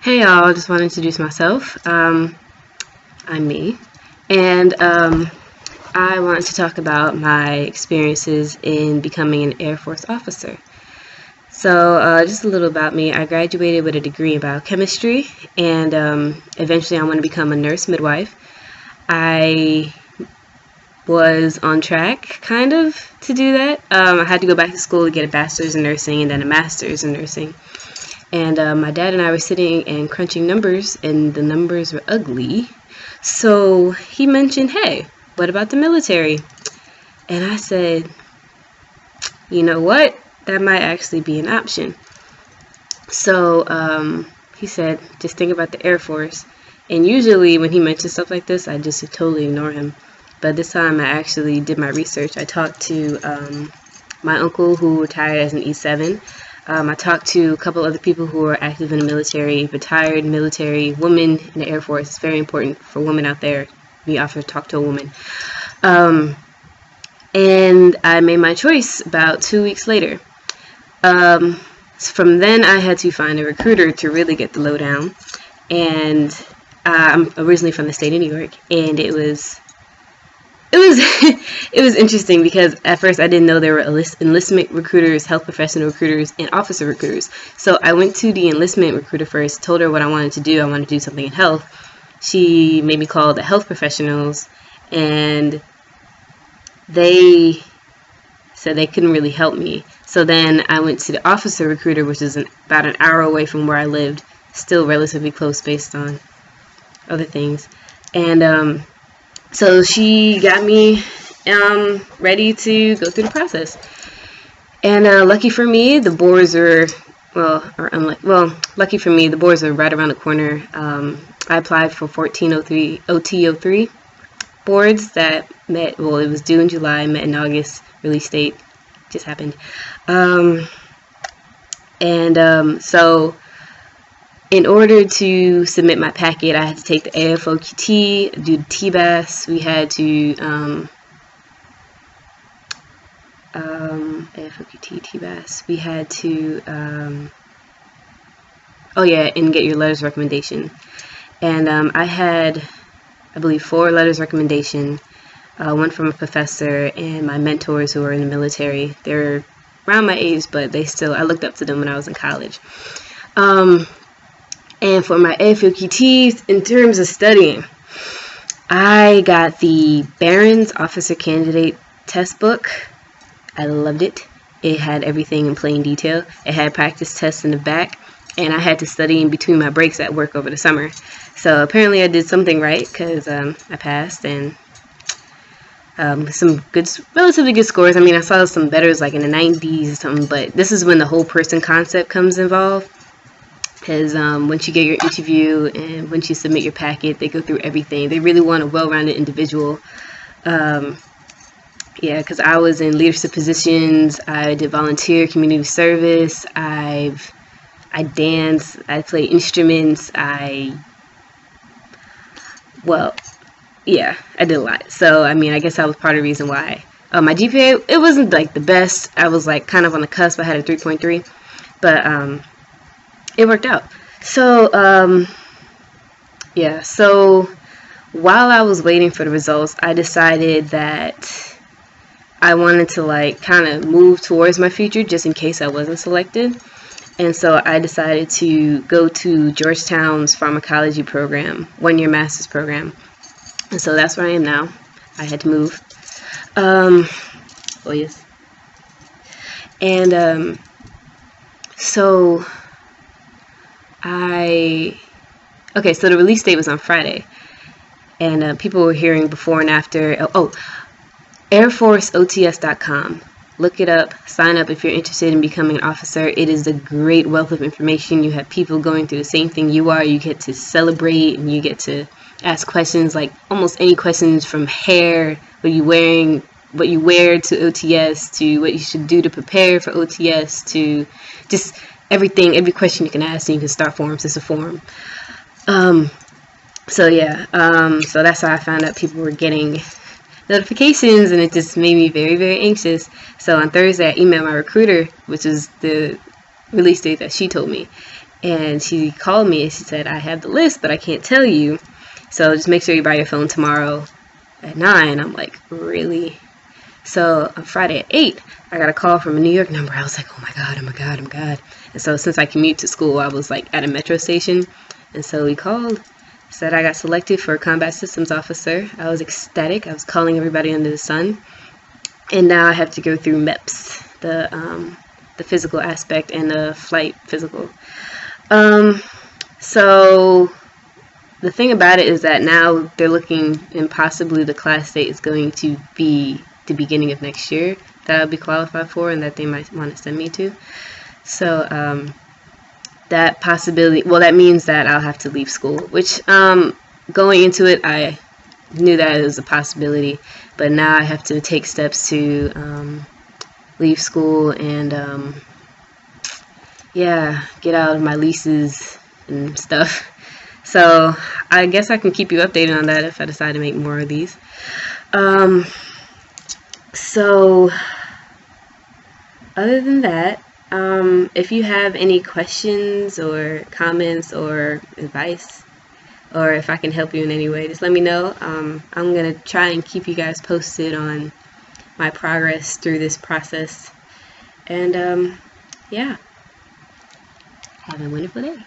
Hey y'all, I just want to introduce myself. I'm me, and I want to talk about my experiences in becoming an Air Force officer. So, just a little about me. I graduated with a degree in biochemistry, and eventually I want to become a nurse midwife. I was on track, kind of, to do that. I had to go back to school to get a bachelor's in nursing and then a master's in nursing. And my dad and I were sitting and crunching numbers, and the numbers were ugly. So he mentioned, hey, what about the military? And I said, you know what? That might actually be an option. So he said, just think about the Air Force. And usually when he mentions stuff like this, I just totally ignore him. But this time I actually did my research. I talked to my uncle who retired as an E7. I talked to a couple other people who are active in the military, retired military women in the Air Force. It's very important for women out there. We often talk to a woman. And I made my choice about 2 weeks later. From then, I had to find a recruiter to really get the lowdown. And I'm originally from the state of New York, and it was it was interesting because at first I didn't know there were enlistment recruiters, health professional recruiters, and officer recruiters. So I went to the enlistment recruiter first, told her what I wanted to do. I wanted to do something in health. She made me call the health professionals, and they said they couldn't really help me. So then I went to the officer recruiter, which is about an hour away from where I lived, still relatively close based on other things. And so she got me ready to go through the process. And lucky for me, the boards are, lucky for me, the boards are right around the corner. I applied for 1403 OT03 boards that met, it was due in July, met in August, release date just happened. So in order to submit my packet, I had to take the AFOQT, do the TBAS. We had to AFOQT, TBAS. We had to and get your letters of recommendation. And I had, I believe, 4 letters of recommendation. One from a professor and my mentors who were in the military. They're around my age, but I looked up to them when I was in college. And for my AFOQTs, in terms of studying, I got the Barron's Officer Candidate Test Book. I loved it. It had everything in plain detail. It had practice tests in the back, and I had to study in between my breaks at work over the summer. So apparently I did something right because I passed, and some relatively good scores. I mean, I saw some betters like in the 90s or something, but this is when the whole person concept comes involved. Because once you get your interview and once you submit your packet, they go through everything. They really want a well-rounded individual. Because I was in leadership positions. I did volunteer community service. I danced. I played instruments. I did a lot. So, I mean, I guess that was part of the reason why. My GPA, it wasn't like the best. I was like kind of on the cusp. I had a 3.3. But it worked out. So, so while I was waiting for the results, I decided that I wanted to like kind of move towards my future just in case I wasn't selected. And so I decided to go to Georgetown's pharmacology program, 1-year master's program. And so that's where I am now. I had to move. So the release date was on Friday, and people were hearing before and after. airforceots.com. Look it up, sign up if you're interested in becoming an officer. It is a great wealth of information. You have people going through the same thing you are. You get to celebrate, and you get to ask questions, like almost any questions from hair, what you wear to OTS, to what you should do to prepare for OTS, to just everything, every question you can ask, and you can start forums. It's a forum. So that's how I found out people were getting notifications, and it just made me very, very anxious. So on Thursday, I emailed my recruiter, which is the release date that she told me, And she called me and she said, I have the list, but I can't tell you. So just make sure you buy your phone tomorrow at 9. I'm like, really? So on Friday at 8, I got a call from a New York number. I was like, oh my God, oh my God, oh my God. And so since I commute to school, I was like at a metro station. And so we called, said I got selected for combat systems officer. I was ecstatic. I was calling everybody under the sun. And now I have to go through MEPS, the physical aspect and the flight physical. So the thing about it is that now they're looking, and possibly the class date is going to be the beginning of next year that I'll be qualified for and that they might want to send me to. So that possibility, well, that means that I'll have to leave school, which going into it, I knew that it was a possibility, but now I have to take steps to leave school and yeah, get out of my leases and stuff. So I guess I can keep you updated on that if I decide to make more of these. So other than that, if you have any questions or comments or advice, or if I can help you in any way, just let me know. I'm going to try and keep you guys posted on my progress through this process. And yeah, have a wonderful day.